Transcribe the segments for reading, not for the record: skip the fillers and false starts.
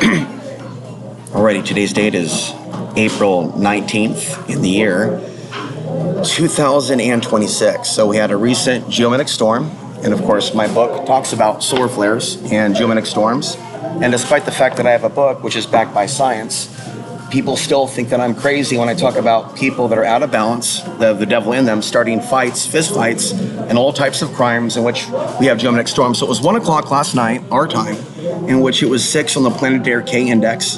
Alrighty, today's date is April 19th in the year 2026. So we had a recent geomagnetic storm, and of course my book talks about solar flares and geomagnetic storms. And despite the fact that I have a book which is backed by science, people still think that I'm crazy when I talk about people that are out of balance, the devil in them, starting fights, fist fights, and all types of crimes in which we have geomagnetic storms. So it was 1 o'clock last night, our time, in which it was 6 on the planetary K index.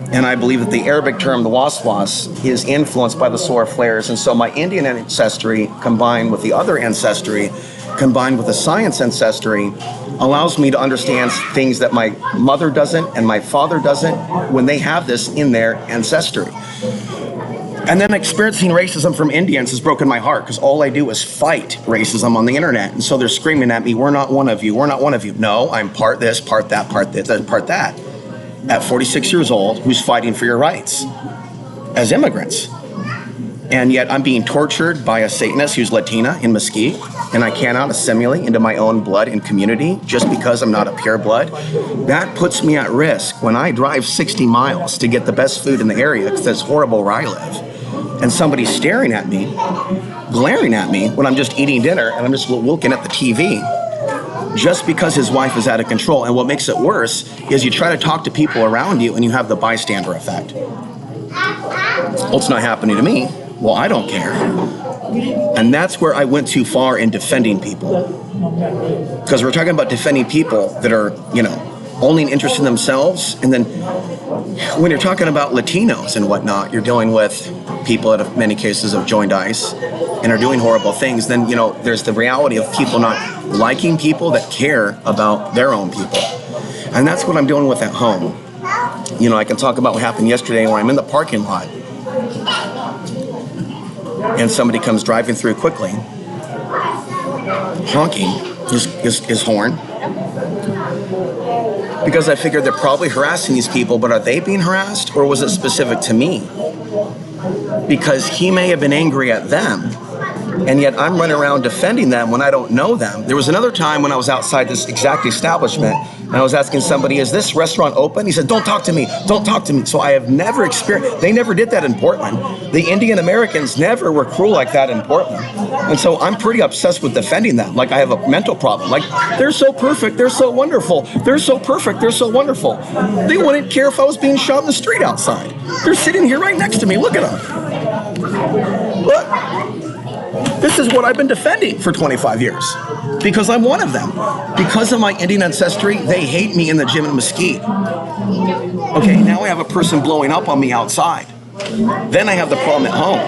And I believe that the Arabic term, the waswas, is influenced by the solar flares. And so my Indian ancestry combined with the other ancestry, combined with the science ancestry, allows me to understand things that my mother doesn't and my father doesn't when they have this in their ancestry. And then experiencing racism from Indians has broken my heart, because all I do is fight racism on the internet. And so they're screaming at me, we're not one of you, we're not one of you. No, I'm part this, part that, part this, part that. At 46 years old, who's fighting for your rights as immigrants. And yet I'm being tortured by a Satanist who's Latina in Mesquite, and I cannot assimilate into my own blood and community just because I'm not a pure blood. That puts me at risk when I drive 60 miles to get the best food in the area, because it's horrible where I live. And somebody's staring at me, glaring at me when I'm just eating dinner and I'm just looking at the TV, just because his wife is out of control. And what makes it worse is you try to talk to people around you and you have the bystander effect. Well, it's not happening to me. Well, I don't care. And that's where I went too far in defending people. Because we're talking about defending people that are, only interested in themselves. And then when you're talking about Latinos and whatnot, you're dealing with people that in many cases have joined ICE and are doing horrible things. Then, there's the reality of people not liking people that care about their own people. And that's what I'm dealing with at home. I can talk about what happened yesterday when I'm in the parking lot and somebody comes driving through quickly, honking his horn, because I figured they're probably harassing these people, but are they being harassed, or was it specific to me? Because he may have been angry at them, and yet I'm running around defending them when I don't know them. There was another time when I was outside this exact establishment, and I was asking somebody, is this restaurant open? He said, don't talk to me, don't talk to me. So I have never experienced, they never did that in Portland. The Indian Americans never were cruel like that in Portland. And so I'm pretty obsessed with defending them. Like I have a mental problem. Like, they're so perfect, they're so wonderful, they're so perfect, they're so wonderful. They wouldn't care if I was being shot in the street outside. They're sitting here right next to me, look at them. Look. This is what I've been defending for 25 years, because I'm one of them. Because of my Indian ancestry, they hate me in the gym in Mesquite. Okay, now I have a person blowing up on me outside. Then I have the problem at home.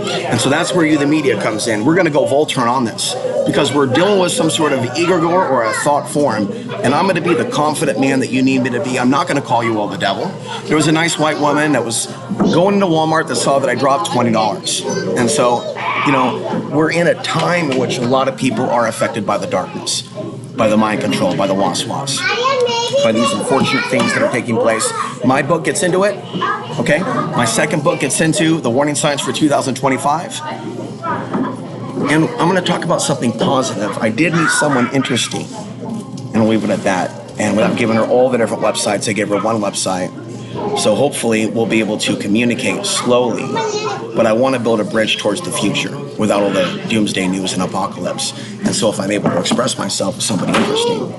And so that's where you, the media, comes in. We're going to go Voltron on this, because we're dealing with some sort of egregore or a thought form, and I'm going to be the confident man that you need me to be. I'm not going to call you all the devil. There was a nice white woman that was going into Walmart that saw that I dropped $20. And so, we're in a time in which a lot of people are affected by the darkness, by the mind control, by the waswas, by these unfortunate things that are taking place. My book gets into it, okay? My second book gets into the warning signs for 2025. And I'm going to talk about something positive. I did meet someone interesting, and I'll leave it at that. And without giving her all the different websites, I gave her one website. So hopefully we'll be able to communicate slowly, but I want to build a bridge towards the future without all the doomsday news and apocalypse. And so if I'm able to express myself as somebody interesting,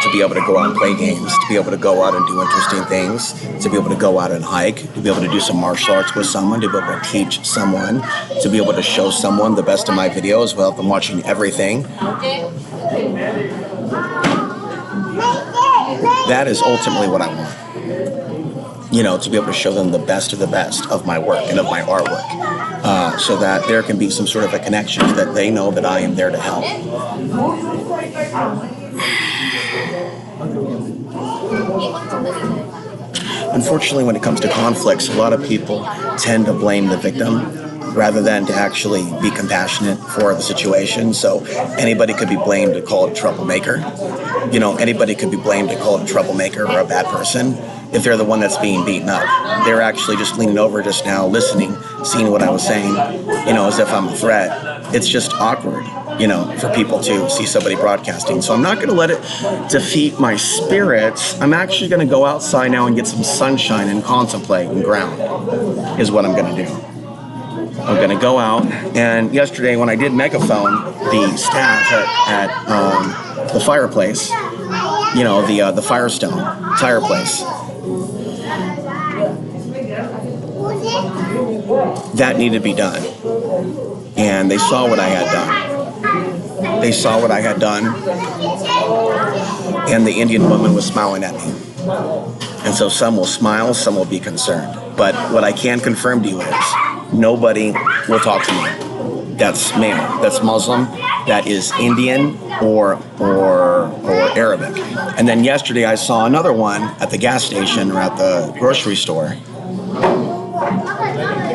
to be able to go out and play games, to be able to go out and do interesting things, to be able to go out and hike, to be able to do some martial arts with someone, to be able to teach someone, to be able to show someone the best of my videos without them watching everything. That is ultimately what I want. To be able to show them the best of my work and of my artwork, so that there can be some sort of a connection, so that they know that I am there to help. Unfortunately, when it comes to conflicts, a lot of people tend to blame the victim rather than to actually be compassionate for the situation. So anybody could be blamed to call it a troublemaker. Anybody could be blamed to call it a troublemaker or a bad person if they're the one that's being beaten up. They're actually just leaning over just now, listening, seeing what I was saying, as if I'm a threat. It's just awkward. for people to see somebody broadcasting. So I'm not going to let it defeat my spirits. I'm actually going to go outside now and get some sunshine and contemplate and ground is what I'm going to do. I'm going to go out, and yesterday when I did megaphone the staff at the fireplace, the Firestone tire place, that needed to be done. And they saw what I had done. They saw what I had done, and the Indian woman was smiling at me. And so some will smile, some will be concerned. But what I can confirm to you is nobody will talk to me. That's male, that's Muslim, that is Indian or Arabic. And then yesterday I saw another one at the gas station or at the grocery store.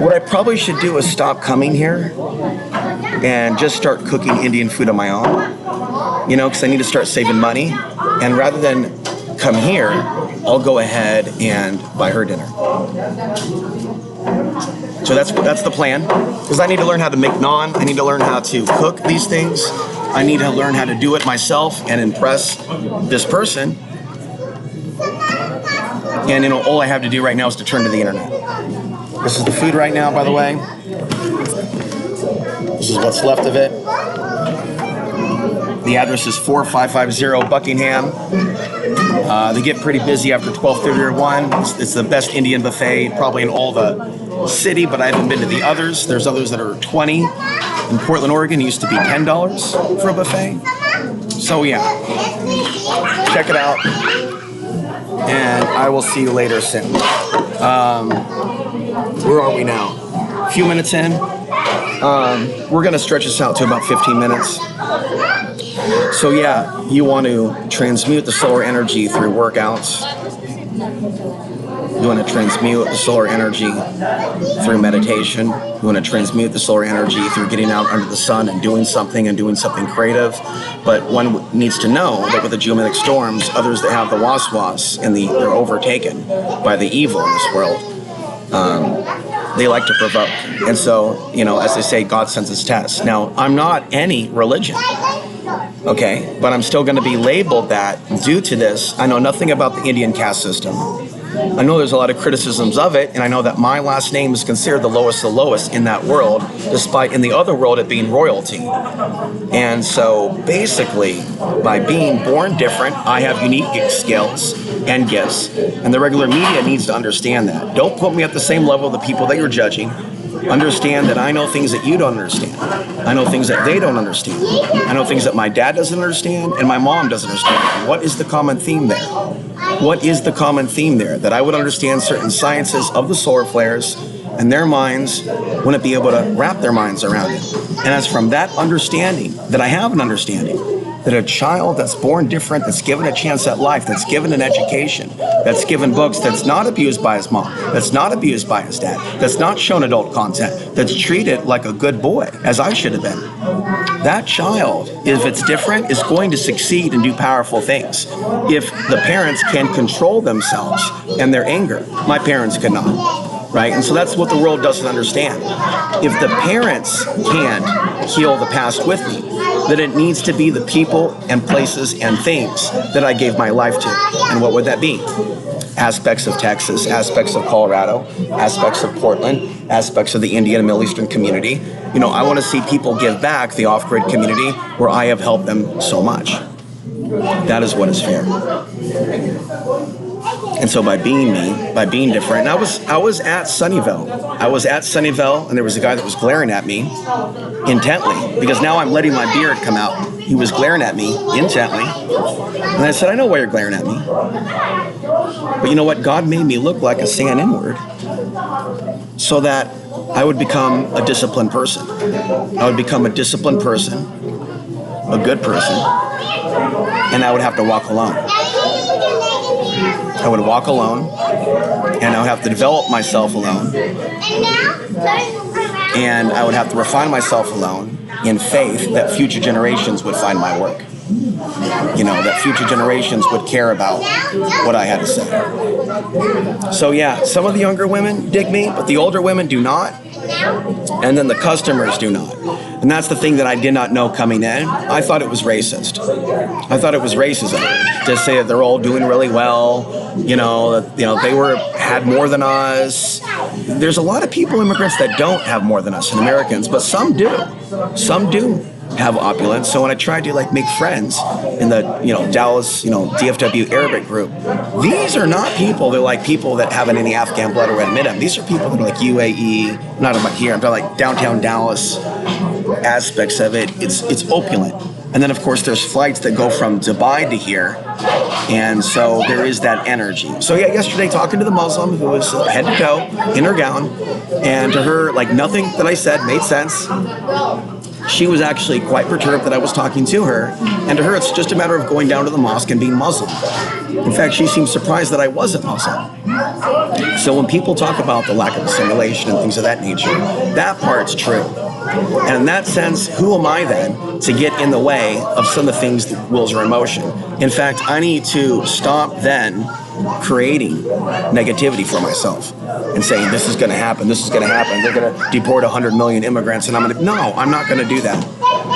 What I probably should do is stop coming here and just start cooking Indian food on my own, because I need to start saving money. And rather than come here, I'll go ahead and buy her dinner. So that's the plan, because I need to learn how to make naan. I need to learn how to cook these things. I need to learn how to do it myself and impress this person. And all I have to do right now is to turn to the internet. This is the food right now, by the way. This is what's left of it. The address is 4550 Buckingham. They get pretty busy after 12:30 or 1. It's the best Indian buffet probably in all the city, but I haven't been to the others. There's others that are 20. In Portland, Oregon, it used to be $10 for a buffet. So yeah, check it out. And I will see you later soon. Where are we now? A few minutes in. We're going to stretch this out to about 15 minutes. So yeah, you want to transmute the solar energy through workouts. You want to transmute the solar energy through meditation. You want to transmute the solar energy through getting out under the sun and doing something creative. But one needs to know that with the geomagnetic storms, others that have the was and they're overtaken by the evil in this world. They like to provoke. And so, as they say, God sends his tests. Now, I'm not any religion, okay? But I'm still going to be labeled that due to this. I know nothing about the Indian caste system. I know there's a lot of criticisms of it, and I know that my last name is considered the lowest of the lowest in that world, despite in the other world it being royalty. And so basically, by being born different, I have unique skills and gifts, and the regular media needs to understand that. Don't put me at the same level of the people that you're judging. Understand that I know things that you don't understand. I know things that they don't understand. I know things that my dad doesn't understand and my mom doesn't understand. What is the common theme there? What is the common theme there? That I would understand certain sciences of the solar flares, and their minds wouldn't be able to wrap their minds around it. And it's from that understanding that I have an understanding that a child that's born different, that's given a chance at life, that's given an education, that's given books, that's not abused by his mom, that's not abused by his dad, that's not shown adult content, that's treated like a good boy, as I should have been. That child, if it's different, is going to succeed and do powerful things. If the parents can control themselves and their anger, my parents could not. Right? And so that's what the world doesn't understand. If the parents can't heal the past with me, then it needs to be the people and places and things that I gave my life to. And what would that be? Aspects of Texas, aspects of Colorado, aspects of Portland, aspects of the Indian and Middle Eastern community. I want to see people give back the off-grid community where I have helped them so much. That is what is fair. And so by being me, by being different, and I was at Sunnyvale, and there was a guy that was glaring at me intently, because now I'm letting my beard come out. He was glaring at me intently, and I said, I know why you're glaring at me. But you know what? God made me look like a sand inward so that I would become a disciplined person. I would become a disciplined person, a good person, and I would have to walk alone. I would walk alone, and I would have to develop myself alone, and I would have to refine myself alone in faith that future generations would find my work. That future generations would care about what I had to say. So yeah, some of the younger women dig me, but the older women do not. And then the customers do not. And that's the thing that I did not know coming in. I thought it was racist. I thought it was racism to say that they're all doing really well. They had more than us. There's a lot of people, immigrants, that don't have more than us and Americans, but some do. Some do have opulence. So when I tried to make friends in the Dallas DFW Arabic group, these are not people. They're like people that haven't any Afghan blood or admit them. These are people that are like UAE, not about here. I'm talking like downtown Dallas aspects of it. It's opulent. And then, of course, there's flights that go from Dubai to here. And so there is that energy. So, yeah, yesterday talking to the Muslim who was head to toe in her gown, and to her, nothing that I said made sense. She was actually quite perturbed that I was talking to her. And to her, it's just a matter of going down to the mosque and being Muslim. In fact, she seemed surprised that I wasn't Muslim. So when people talk about the lack of assimilation and things of that nature, that part's true. And in that sense, who am I then to get in the way of some of the things that wills are emotion? In fact, I need to stop then creating negativity for myself and saying this is going to happen, they're going to deport 100 million immigrants, and I'm not going to do that.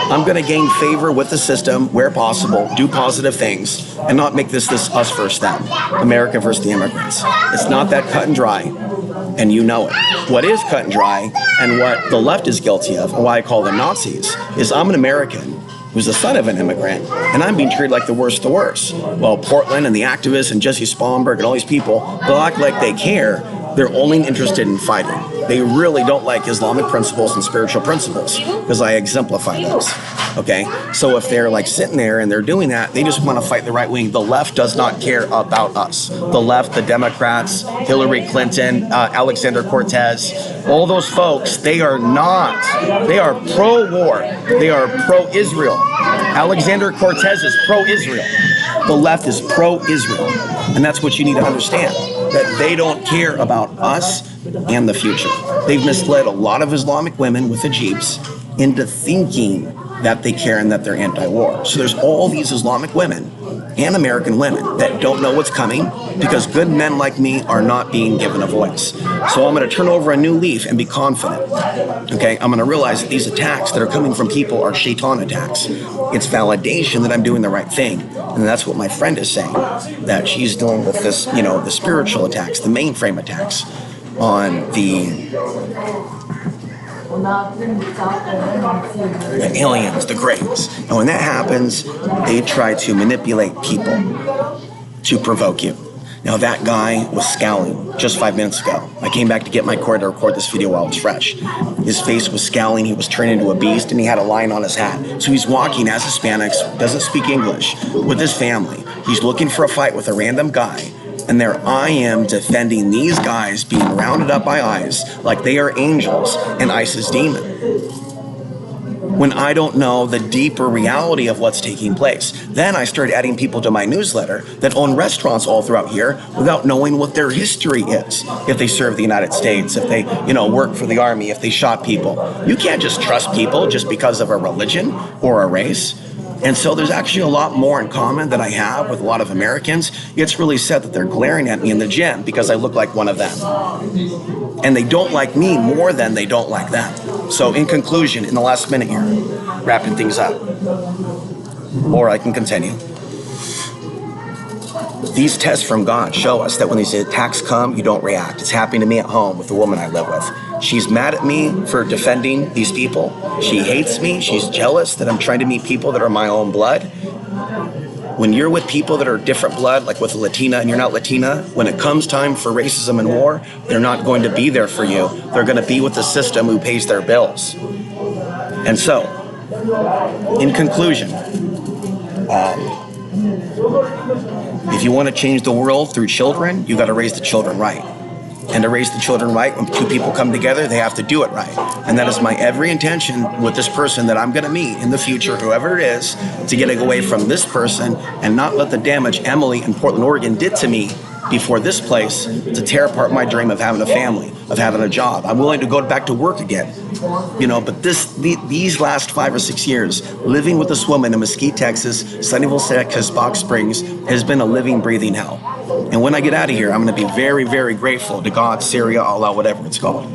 I'm going to gain favor with the system where possible, do positive things, and not make this us versus them, America versus the immigrants. It's not that cut and dry, and you know it. What is cut and dry, and what the left is guilty of, and why I call them Nazis, is I'm an American who's the son of an immigrant, and I'm being treated like the worst of the worst. Well, Portland and the activists and Jesse Spallenberg and all these people, they'll act like they care. They're only interested in fighting. They really don't like Islamic principles and spiritual principles, because I exemplify those. Okay? So if they're sitting there and they're doing that, they just want to fight the right wing. The left does not care about us. The left, the Democrats, Hillary Clinton, Alexander Cortez, all those folks, they are pro-war. They are pro-Israel. Alexander Cortez is pro-Israel. The left is pro-Israel. And that's what you need to understand, that they don't care about us and the future. They've misled a lot of Islamic women with hijabs into thinking that they care and that they're anti-war. So there's all these Islamic women and American women that don't know what's coming because good men like me are not being given a voice. So I'm going to turn over a new leaf and be confident. Okay, I'm going to realize that these attacks that are coming from people are shaitan attacks. It's validation that I'm doing the right thing. And that's what my friend is saying, that she's dealing with this, the spiritual attacks, the mainframe attacks on the aliens, the grays. And when that happens, they try to manipulate people to provoke you. Now that guy was scowling just 5 minutes ago. I came back to get my cord to record this video while it's fresh. His face was scowling, he was turning into a beast, and he had a lion on his hat. So he's walking as Hispanics, doesn't speak English, with his family. He's looking for a fight with a random guy. And there I am defending these guys being rounded up by ICE like they are angels and ICE's demon, when I don't know the deeper reality of what's taking place. Then I started adding people to my newsletter that own restaurants all throughout here without knowing what their history is. If they serve the United States, if they, work for the army, if they shot people. You can't just trust people just because of a religion or a race. And so there's actually a lot more in common that I have with a lot of Americans. It's really sad that they're glaring at me in the gym because I look like one of them. And they don't like me more than they don't like them. So in conclusion, in the last minute here, wrapping things up, or I can continue. These tests from God show us that when these attacks come, you don't react. It's happening to me at home with the woman I live with. She's mad at me for defending these people. She hates me. She's jealous that I'm trying to meet people that are my own blood. When you're with people that are different blood, like with a Latina and you're not Latina, when it comes time for racism and war, they're not going to be there for you. They're going to be with the system who pays their bills. And so, in conclusion, if you want to change the world through children, you got to raise the children right. And to raise the children right, when two people come together, they have to do it right. And that is my every intention with this person that I'm going to meet in the future, whoever it is, to get away from this person and not let the damage Emily in Portland, Oregon did to me before this place to tear apart my dream of having a family, of having a job. I'm willing to go back to work again. But these last 5 or 6 years, living with this woman in Mesquite, Texas, Sunnyvale, Texas, Box Springs, has been a living, breathing hell. And when I get out of here, I'm going to be very, very grateful to God, Syria, Allah, whatever it's called.